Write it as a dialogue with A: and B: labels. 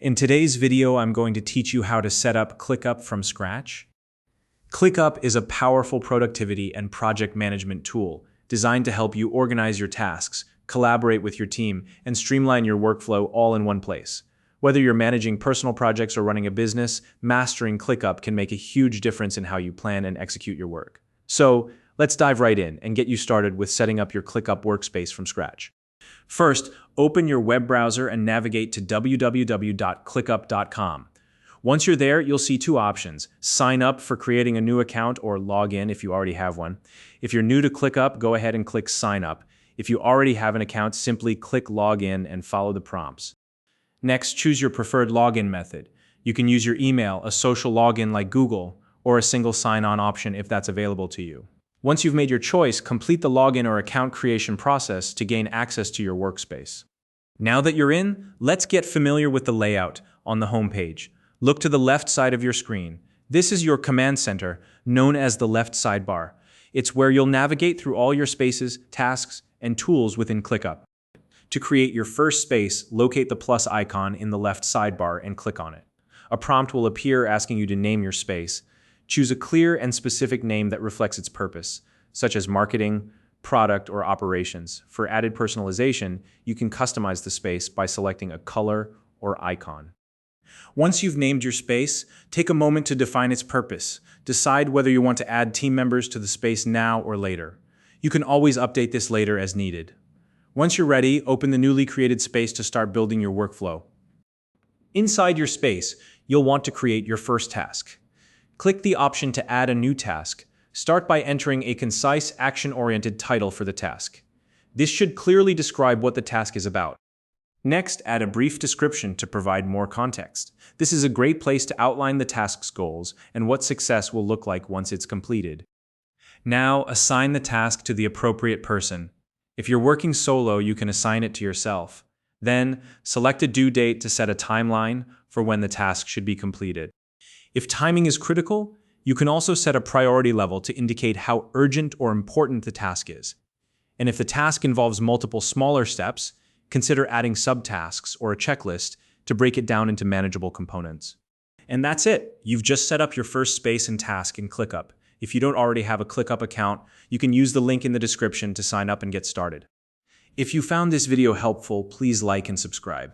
A: In today's video, I'm going to teach you how to set up ClickUp from scratch. ClickUp is a powerful productivity and project management tool designed to help you organize your tasks, collaborate with your team, and streamline your workflow all in one place. Whether you're managing personal projects or running a business, mastering ClickUp can make a huge difference in how you plan and execute your work. So, let's dive right in and get you started with setting up your ClickUp workspace from scratch. First, open your web browser and navigate to www.clickup.com. Once you're there, you'll see two options: sign up for creating a new account or log in if you already have one. If you're new to ClickUp, go ahead and click sign up. If you already have an account, simply click log in and follow the prompts. Next, choose your preferred login method. You can use your email, a social login like Google, or a single sign-on option if that's available to you. Once you've made your choice, complete the login or account creation process to gain access to your workspace. Now that you're in, let's get familiar with the layout on the home page. Look to the left side of your screen. This is your command center, known as the left sidebar. It's where you'll navigate through all your spaces, tasks, and tools within ClickUp. To create your first space, locate the plus icon in the left sidebar and click on it. A prompt will appear asking you to name your space. Choose a clear and specific name that reflects its purpose, such as marketing, product, or operations. For added personalization, you can customize the space by selecting a color or icon. Once you've named your space, take a moment to define its purpose. Decide whether you want to add team members to the space now or later. You can always update this later as needed. Once you're ready, open the newly created space to start building your workflow. Inside your space, you'll want to create your first task. Click the option to add a new task. Start by entering a concise, action-oriented title for the task. This should clearly describe what the task is about. Next, add a brief description to provide more context. This is a great place to outline the task's goals and what success will look like once it's completed. Now, assign the task to the appropriate person. If you're working solo, you can assign it to yourself. Then, select a due date to set a timeline for when the task should be completed. If timing is critical, you can also set a priority level to indicate how urgent or important the task is. And if the task involves multiple smaller steps, consider adding subtasks or a checklist to break it down into manageable components. And that's it. You've just set up your first space and task in ClickUp. If you don't already have a ClickUp account, you can use the link in the description to sign up and get started. If you found this video helpful, please like and subscribe.